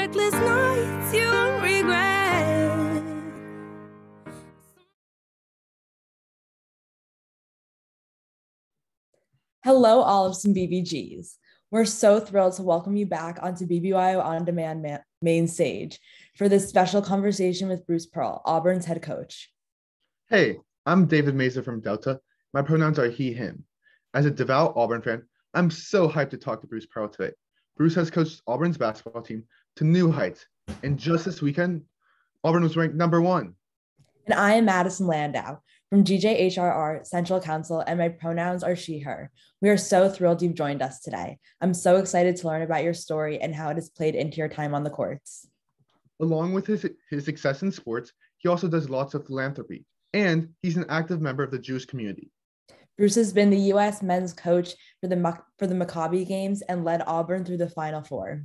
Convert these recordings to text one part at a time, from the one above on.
reckless nights you won't regret. Hello, Olives and BBGs. We're so thrilled to welcome you back onto BBYO On Demand main stage for this special conversation with Bruce Pearl, Auburn's head coach. Hey, I'm David Mesa from Delta. My pronouns are he, him. As a devout Auburn fan, I'm so hyped to talk to Bruce Pearl today. Bruce has coached Auburn's basketball team to new heights. And just this weekend, Auburn was ranked #1. And I am Madison Landau from GJHRR Central Council, and my pronouns are she, her. We are so thrilled you've joined us today. I'm so excited to learn about your story and how it has played into your time on the courts. Along with his success in sports, he also does lots of philanthropy, and he's an active member of the Jewish community. Bruce has been the U.S. men's coach for the Maccabi games and led Auburn through the Final Four.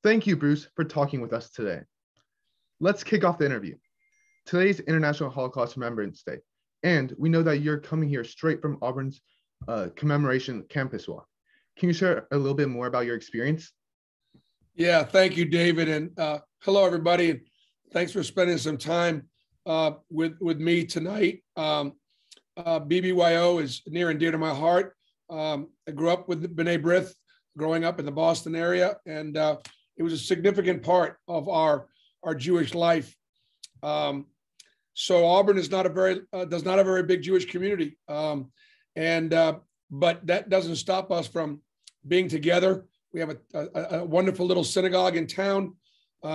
Thank you, Bruce, for talking with us today. Let's kick off the interview. Today's International Holocaust Remembrance Day, and we know that you're coming here straight from Auburn's commemoration campus walk. Can you share a little bit more about your experience? Yeah, thank you, David, and hello, everybody, and thanks for spending some time with me tonight. BBYO is near and dear to my heart. I grew up with B'nai B'rith, growing up in the Boston area, and it was a significant part of our Jewish life. So Auburn is not does not have a very big Jewish community, but that doesn't stop us from being together. We have a wonderful little synagogue in town.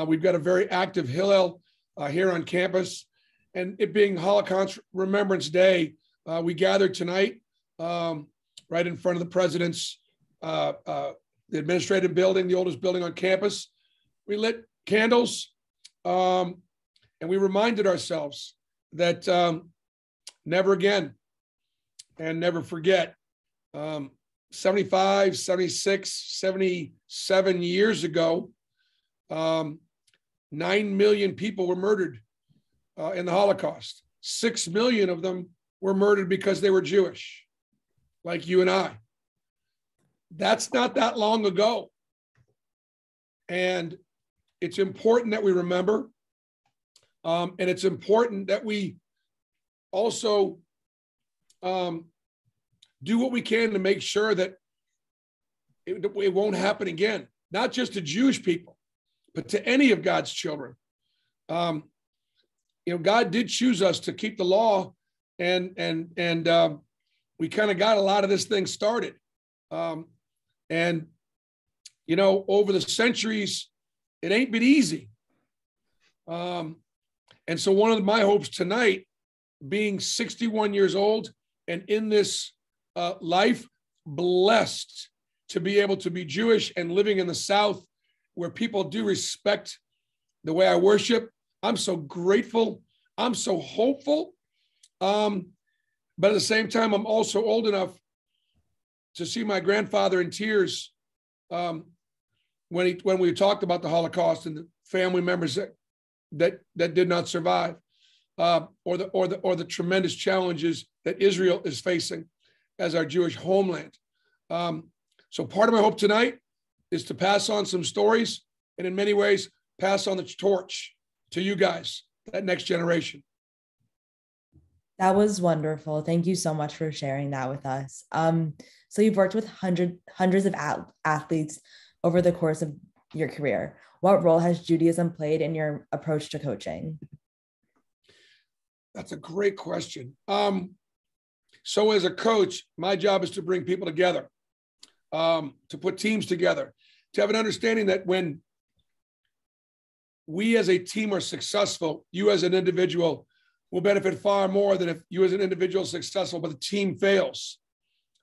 We've got a very active Hillel here on campus, and it being Holocaust Remembrance Day, we gathered tonight right in front of the president's the administrative building, the oldest building on campus. We lit candles. And we reminded ourselves that never again and never forget. 75, 76, 77 years ago, 9 million people were murdered in the Holocaust. 6 million of them were murdered because they were Jewish, like you and I. That's not that long ago. And it's important that we remember. And it's important that we also do what we can to make sure that it won't happen again, not just to Jewish people, but to any of God's children. God did choose us to keep the law, and we kind of got a lot of this thing started. Over the centuries, it ain't been easy. And so one of my hopes tonight, being 61 years old and in this life, blessed to be able to be Jewish and living in the South where people do respect the way I worship. I'm so grateful. I'm so hopeful. But at the same time, I'm also old enough to see my grandfather in tears when we talked about the Holocaust and the family members that did not survive, or the tremendous challenges that Israel is facing as our Jewish homeland. So part of my hope tonight is to pass on some stories, and in many ways, pass on the torch to you guys, that next generation. That was wonderful. Thank you so much for sharing that with us. So you've worked with hundreds of athletes over the course of your career. What role has Judaism played in your approach to coaching? That's a great question. So as a coach, my job is to bring people together, to put teams together, to have an understanding that when we as a team are successful, you as an individual will benefit far more than if you as an individual is successful, but the team fails.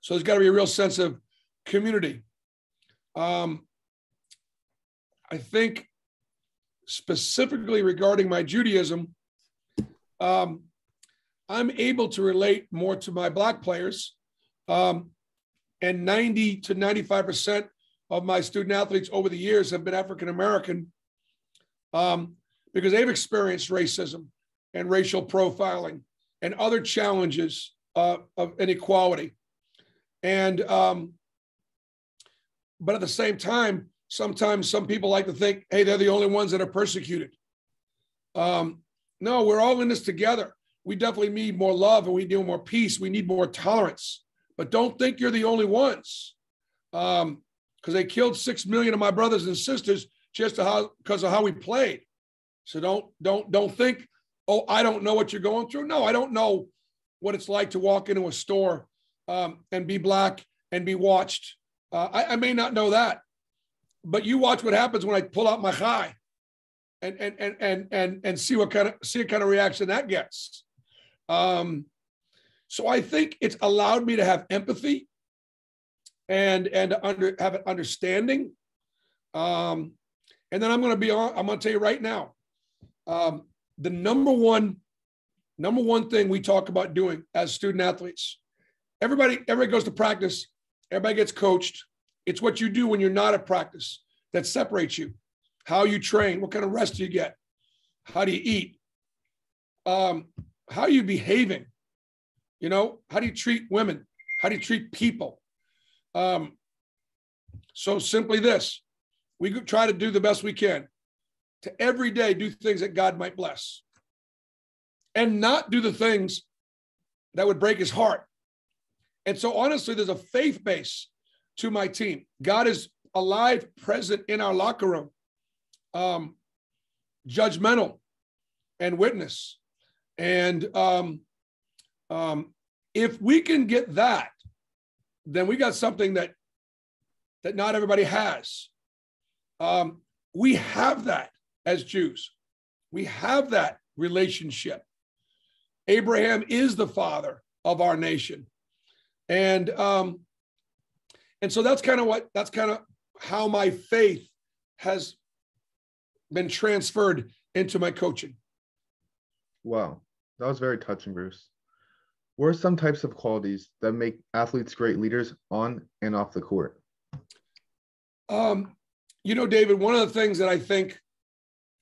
So there's got to be a real sense of community. I think specifically regarding my Judaism, I'm able to relate more to my Black players, and 90 to 95% of my student athletes over the years have been African-American, because they've experienced racism and racial profiling and other challenges of inequality. And, but at the same time, sometimes some people like to think, hey, they're the only ones that are persecuted. No, we're all in this together. We definitely need more love, and we need more peace. We need more tolerance. But don't think you're the only ones, because they killed 6 million of my brothers and sisters just because of how we played. So don't think, oh, I don't know what you're going through. No, I don't know what it's like to walk into a store and be Black and be watched. I may not know that, but you watch what happens when I pull out my chai and see what kind of reaction that gets. So I think it's allowed me to have empathy and have an understanding. And then I'm going to tell you right now, the number one thing we talk about doing as student athletes, everybody goes to practice, everybody gets coached. It's what you do when you're not at practice that separates you. How you train, what kind of rest do you get? How do you eat? How are you behaving? You know, how do you treat women? How do you treat people? So simply this, we try to do the best we can to every day do things that God might bless and not do the things that would break his heart. And so honestly, there's a faith base to my team. God is alive, present in our locker room, judgmental and witness. And if we can get that, then we got something that not everybody has. We have that as Jews. We have that relationship. Abraham is the father of our nation. And so that's kind of how my faith has been transferred into my coaching. Wow, that was very touching, Bruce. What are some types of qualities that make athletes great leaders on and off the court? You know, David, one of the things that I think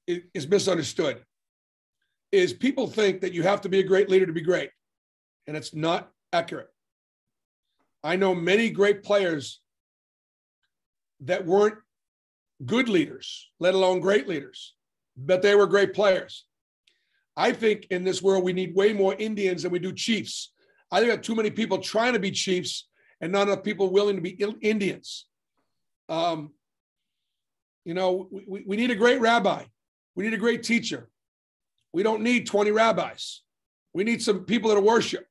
is misunderstood is people think that you have to be a great leader to be great, and it's not accurate. I know many great players that weren't good leaders, let alone great leaders, but they were great players. I think in this world, we need way more Indians than we do chiefs. I think there are too many people trying to be chiefs and not enough people willing to be Indians. You know, we need a great rabbi. We need a great teacher. We don't need 20 rabbis. We need some people that worship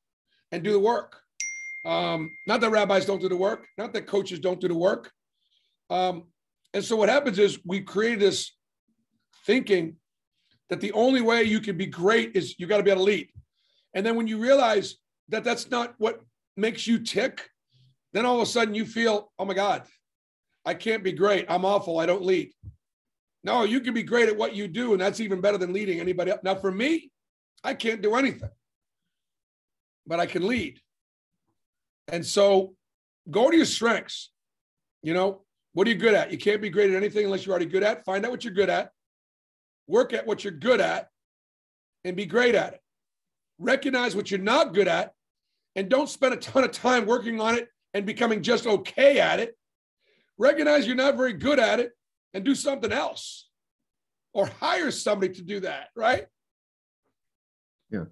and do the work. Not that rabbis don't do the work, not that coaches don't do the work. And so what happens is we create this thinking that the only way you can be great is you got to be able to lead. And then when you realize that that's not what makes you tick, then all of a sudden you feel, oh my God, I can't be great. I'm awful. I don't lead. No, you can be great at what you do, and that's even better than leading anybody else. Now, for me, I can't do anything, but I can lead. And so go to your strengths. You know, what are you good at? You can't be great at anything unless you're already good at. Find out what you're good at. Work at what you're good at and be great at it. Recognize what you're not good at and don't spend a ton of time working on it and becoming just okay at it. Recognize you're not very good at it and do something else or hire somebody to do that, right? Yeah.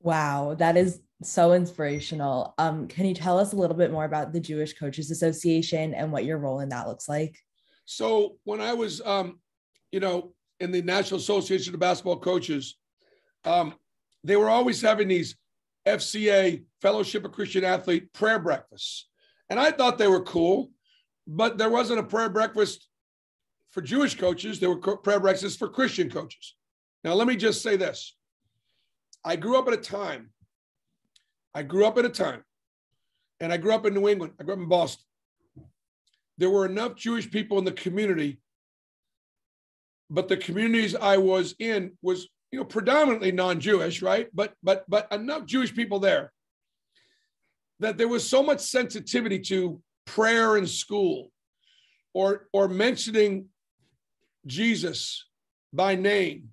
Wow, that is so inspirational. Can you tell us a little bit more about the Jewish Coaches Association and what your role in that looks like? So when I was, in the National Association of Basketball Coaches, they were always having these FCA, Fellowship of Christian Athlete, prayer breakfasts. And I thought they were cool, but there wasn't a prayer breakfast for Jewish coaches. There were prayer breakfasts for Christian coaches. Now, let me just say this. I grew up at a time, and I grew up in New England. I grew up in Boston. There were enough Jewish people in the community, but the communities I was in was, predominantly non-Jewish, right? But enough Jewish people there that there was so much sensitivity to prayer in school or mentioning Jesus by name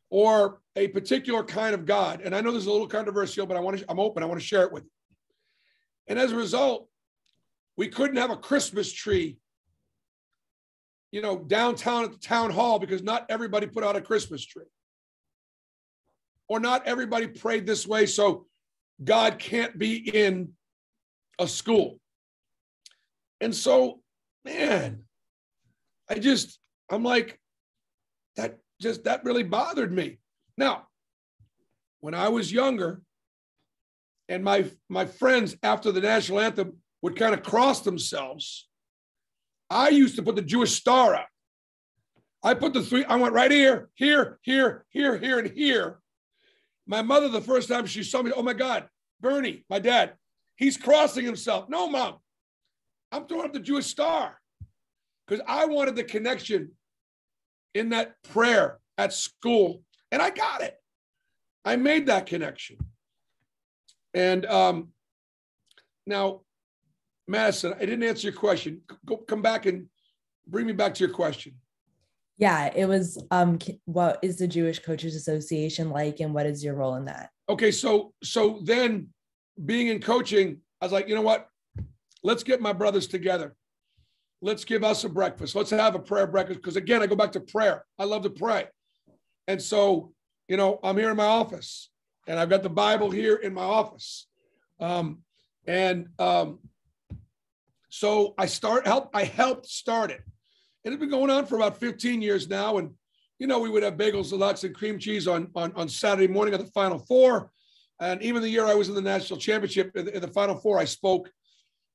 or a particular kind of God. And I know this is a little controversial, but I'm open. I want to share it with you. And as a result, we couldn't have a Christmas tree downtown at the town hall because not everybody put out a Christmas tree. Or not everybody prayed this way, so God can't be in a school. And so, man, I'm like, that really bothered me. Now, when I was younger, and my friends after the national anthem would kind of cross themselves, I used to put the Jewish star up. I put the three, I went right here, here, here, here, here, and here. My mother, the first time she saw me, oh my God, Bernie, my dad, he's crossing himself. No, Mom, I'm throwing up the Jewish star because I wanted the connection in that prayer at school, and I got it. I made that connection. And now, Madison, I didn't answer your question. Come back and bring me back to your question. Yeah, it was, what is the Jewish Coaches Association like, and what is your role in that? Okay, so then being in coaching, I was like, you know what? Let's get my brothers together. Let's give us a breakfast. Let's have a prayer breakfast. Because again, I go back to prayer. I love to pray. And so, I'm here in my office, and I've got the Bible here in my office. So I helped start it. And it's been going on for about 15 years now. And, we would have bagels, deluxe, and cream cheese on Saturday morning at the Final Four. And even the year I was in the national championship in the Final Four, I spoke.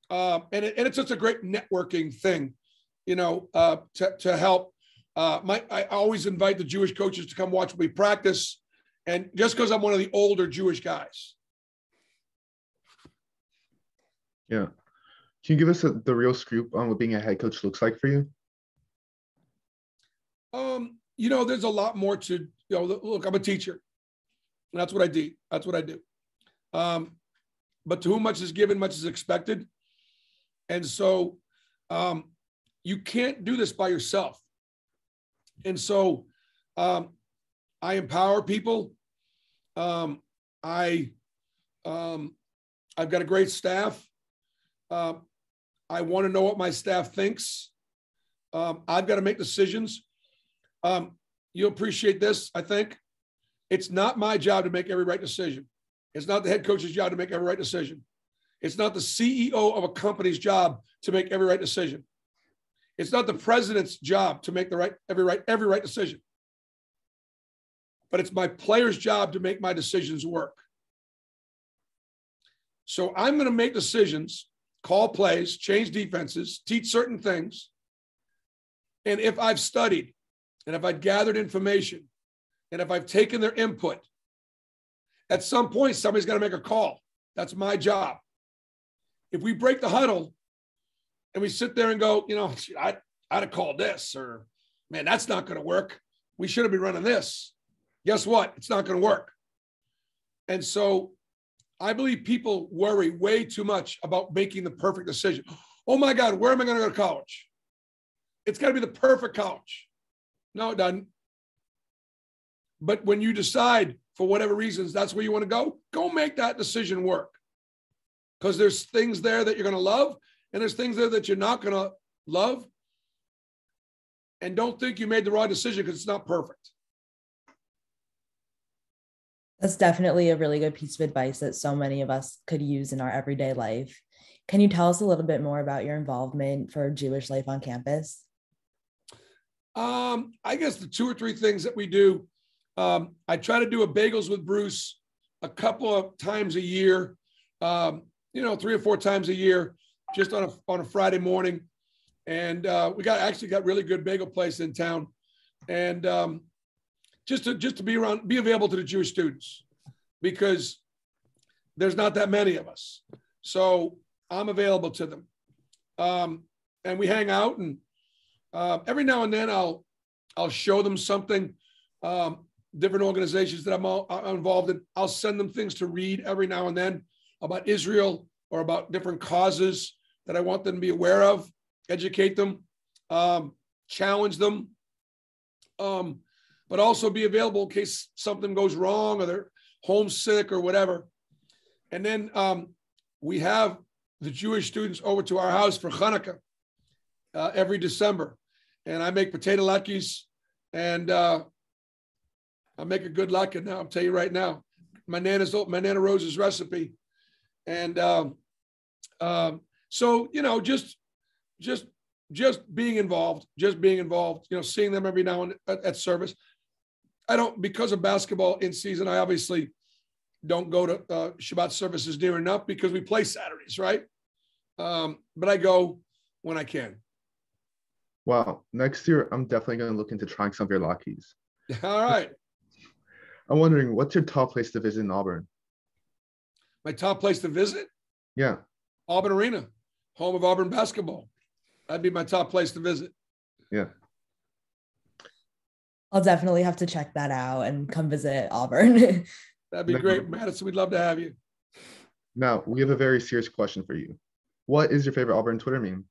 And it's just a great networking thing, to help. I always invite the Jewish coaches to come watch me practice. And just because I'm one of the older Jewish guys. Yeah. Can you give us the real scoop on what being a head coach looks like for you? There's a lot more to, look, I'm a teacher. And that's what I do. That's what I do. But to whom much is given, much is expected. And so you can't do this by yourself. And so I empower people. I've got a great staff. I want to know what my staff thinks. I've got to make decisions. You'll appreciate this, I think. It's not my job to make every right decision. It's not the head coach's job to make every right decision. It's not the CEO of a company's job to make every right decision. It's not the president's job to make every right decision. But it's my player's job to make my decisions work. So I'm going to make decisions, call plays, change defenses, teach certain things. And if I've studied, and if I've gathered information, and if I've taken their input, at some point, somebody's got to make a call. That's my job. If we break the huddle and we sit there and go, I'd have called this, or man, that's not going to work. We shouldn't be running this. Guess what? It's not going to work. And so I believe people worry way too much about making the perfect decision. Oh my God, where am I going to go to college? It's got to be the perfect college. No, it doesn't. But when you decide for whatever reasons, that's where you want to go make that decision work. Because there's things there that you're going to love, and there's things there that you're not going to love. And don't think you made the wrong decision because it's not perfect. That's definitely a really good piece of advice that so many of us could use in our everyday life. Can you tell us a little bit more about your involvement for Jewish life on campus? I guess the 2 or 3 things that we do, I try to do a bagels with Bruce a couple of times a year, 3 or 4 times a year, just on a Friday morning. And we actually got really good bagel place in town. And just to be available to the Jewish students, because there's not that many of us. So I'm available to them. And we hang out, and every now and then I'll show them something, different organizations that I'm involved in. I'll send them things to read every now and then about Israel or about different causes that I want them to be aware of, educate them, challenge them, but also be available in case something goes wrong or they're homesick or whatever. And then we have the Jewish students over to our house for Hanukkah every December. and I make potato latkes, and I make a good latke now. I'll tell you right now, my Nana Rose's recipe, and so just being involved, seeing them every now and at service. I don't, because of basketball in season, I obviously don't go to Shabbat services near enough because we play Saturdays, right? But I go when I can. Wow. Next year, I'm definitely going to look into trying some of your latkes. All right. I'm wondering, what's your top place to visit in Auburn? My top place to visit? Yeah. Auburn Arena, home of Auburn basketball. That'd be my top place to visit. Yeah. I'll definitely have to check that out and come visit Auburn. That'd be great, Madison. We'd love to have you. Now, we have a very serious question for you. What is your favorite Auburn Twitter meme?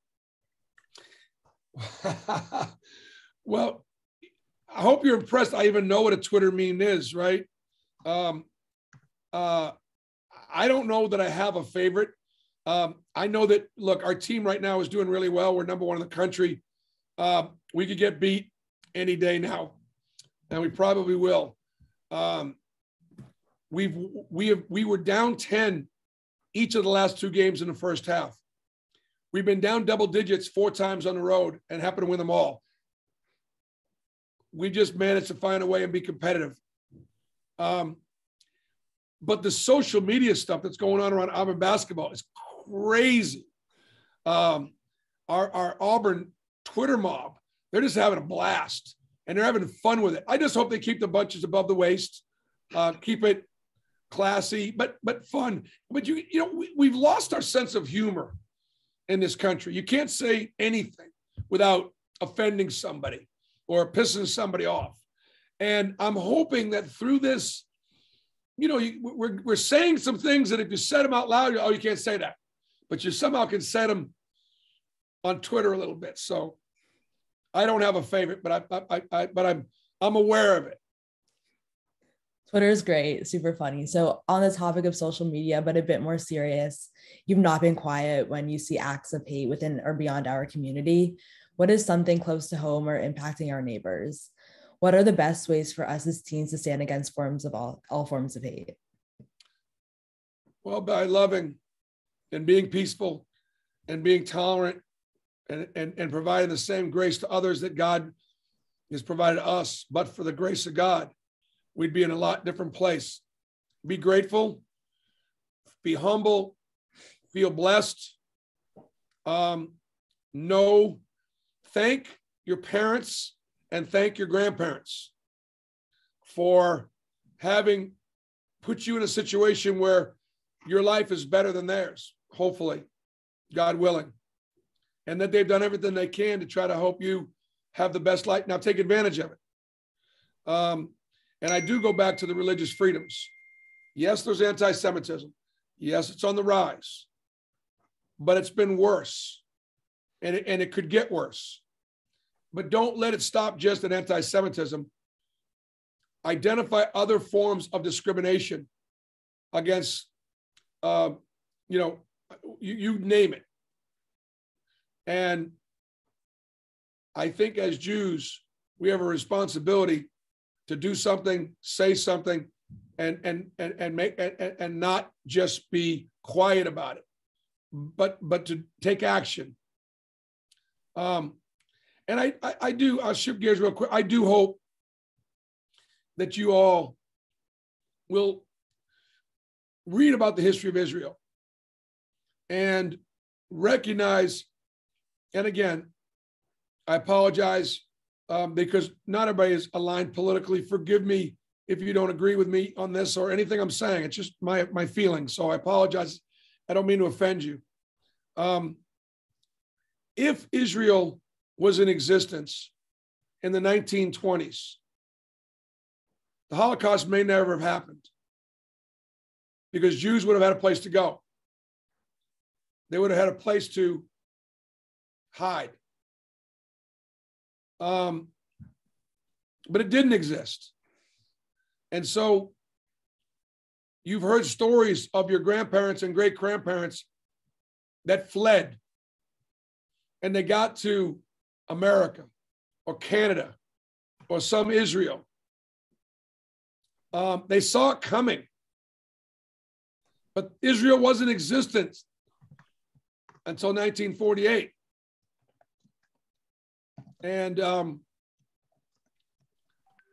Well, I hope you're impressed. I even know what a Twitter meme is, right? I don't know that I have a favorite. I know that, look, our team right now is doing really well. We're number one in the country. We could get beat any day now, and we probably will. We were down 10 each of the last 2 games in the first half. We've been down double digits 4 times on the road and happen to win them all. We just managed to find a way and be competitive. But the social media stuff that's going on around Auburn basketball is crazy. Our Auburn Twitter mob, they're just having a blast and they're having fun with it. I just hope they keep the bunches above the waist, keep it classy, but fun. But we've lost our sense of humor in this country. You can't say anything without offending somebody or pissing somebody off. And I'm hoping that through this, we're saying some things that if you said them out loud, you can't say that. But you somehow can say them on Twitter a little bit. So I don't have a favorite, but I'm aware of it. Twitter is great, super funny. So on the topic of social media, but a bit more serious, you've not been quiet when you see acts of hate within or beyond our community. What is something close to home or impacting our neighbors? What are the best ways for us as teens to stand against all forms of hate? Well, by loving and being peaceful and being tolerant and providing the same grace to others that God has provided us. But for the grace of God, we'd be in a lot different place. Be grateful, be humble, feel blessed. Thank your parents and thank your grandparents for having put you in a situation where your life is better than theirs, hopefully, God willing, and that they've done everything they can to try to help you have the best life. Now take advantage of it. And I do go back to the religious freedoms. Yes, there's anti-Semitism. Yes, it's on the rise, but it's been worse and it could get worse. But don't let it stop just at anti-Semitism. Identify other forms of discrimination against, you name it. And I think as Jews, we have a responsibility to do something, say something, and not just be quiet about it, but to take action. And I'll shift gears real quick. I do hope that you all will read about the history of Israel and recognize, and again, I apologize because not everybody is aligned politically. Forgive me if you don't agree with me on this or anything I'm saying. It's just my feelings. So I apologize. I don't mean to offend you. If Israel was in existence in the 1920s, the Holocaust may never have happened because Jews would have had a place to go. They would have had a place to hide. But it didn't exist. And so you've heard stories of your grandparents and great-grandparents that fled and they got to America or Canada or some Israel. They saw it coming. But Israel wasn't in existence until 1948. And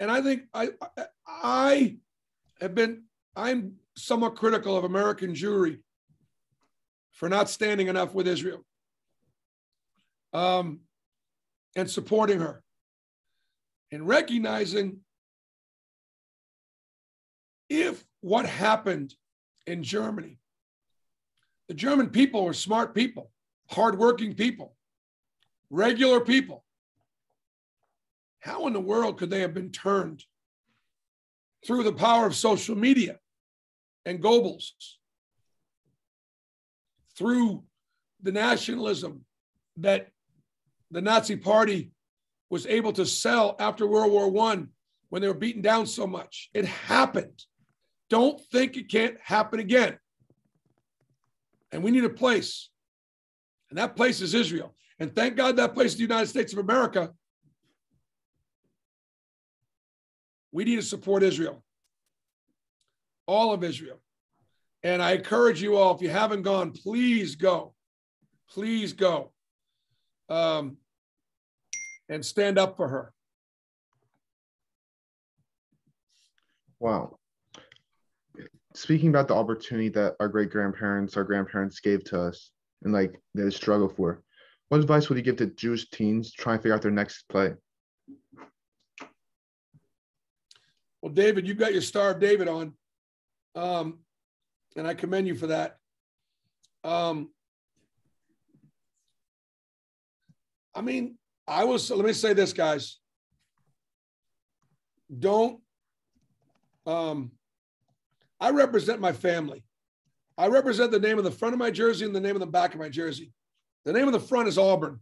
I think I'm somewhat critical of American Jewry for not standing enough with Israel and supporting her and recognizing if what happened in Germany, the German people were smart people, hardworking people, regular people. How in the world could they have been turned through the power of social media and Goebbels, through the nationalism that the Nazi Party was able to sell after World War I when they were beaten down so much? It happened. Don't think it can't happen again. And we need a place. And that place is Israel. And thank God that place is the United States of America. We need to support Israel. All of Israel. And I encourage you all, if you haven't gone, please go. Please go. And stand up for her. Wow. Speaking about the opportunity that our great-grandparents, our grandparents gave to us and like they struggle for, what advice would you give to Jewish teens trying to figure out their next play? Well, David, you've got your Star of David on, and I commend you for that. Let me say this, guys. I represent my family. I represent the name of the front of my jersey and the name of the back of my jersey. The name of the front is Auburn.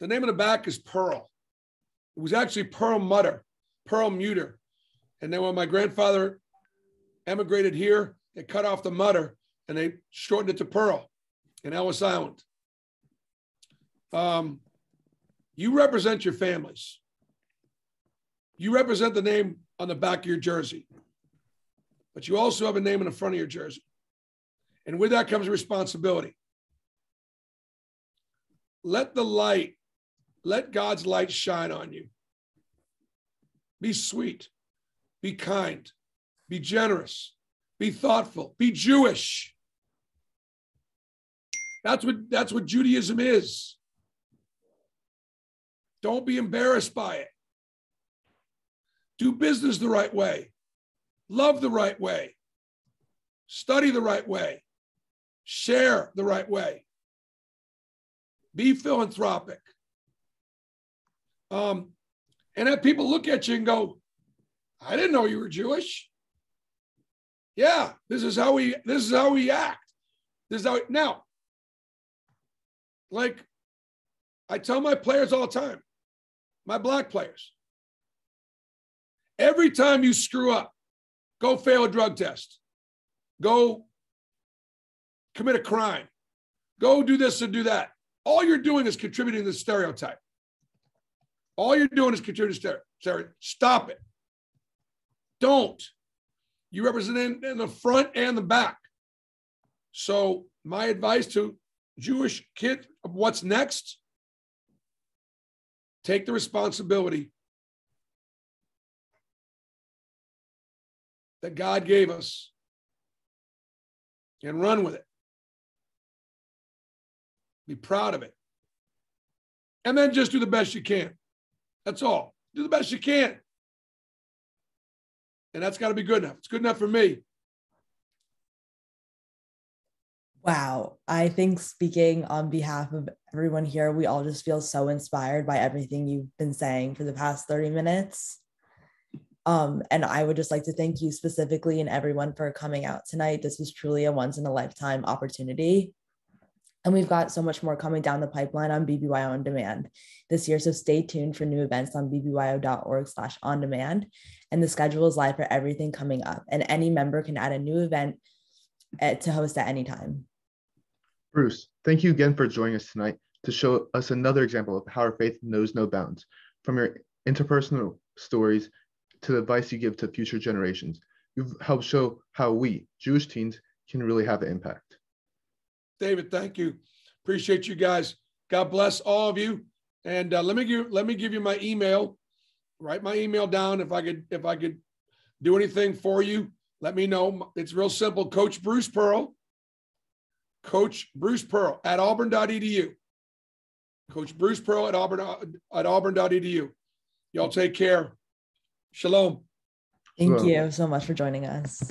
The name of the back is Pearl. It was actually Pearl Mutter. And then when my grandfather emigrated here, they cut off the Mutter and they shortened it to Pearl in Ellis Island. You represent your families. You represent the name on the back of your jersey, but you also have a name on the front of your jersey. And with that comes a responsibility. Let God's light shine on you. Be sweet, be kind, be generous, be thoughtful, be Jewish. That's what Judaism is. Don't be embarrassed by it. Do business the right way. Love the right way. Study the right way. Share the right way. Be philanthropic. And have people look at you and go, I didn't know you were Jewish. Yeah, this is how we act. This is how now, like I tell my players all the time, my black players, every time you screw up, go fail a drug test, go commit a crime, go do this and do that. All you're doing is contributing to the stereotype. All you're doing is contributing to stereotype. Stop it. Don't. You represent in the front and the back. So my advice to Jewish kids of what's next, take the responsibility that God gave us and run with it. Be proud of it. And then just do the best you can. That's all. Do the best you can. And that's got to be good enough. It's good enough for me. Wow. I think speaking on behalf of everyone here, we all just feel so inspired by everything you've been saying for the past 30 minutes. And I would just like to thank you specifically and everyone for coming out tonight. This was truly a once in a lifetime opportunity. And we've got so much more coming down the pipeline on BBYO On Demand this year. So stay tuned for new events on bbyo.org/on-demand. And the schedule is live for everything coming up. And any member can add a new event to host at any time. Bruce, thank you again for joining us tonight. to show us another example of how our faith knows no bounds. From your interpersonal stories to the advice you give to future generations, you've helped show how we, Jewish teens, can really have an impact. David, thank you. Appreciate you guys. God bless all of you. And let me give you my email. Write my email down. If I could do anything for you, let me know. It's real simple. Coach Bruce Pearl at auburn.edu. Coach Bruce Pearl at auburn.edu. Y'all take care. Shalom. Thank you so much for joining us.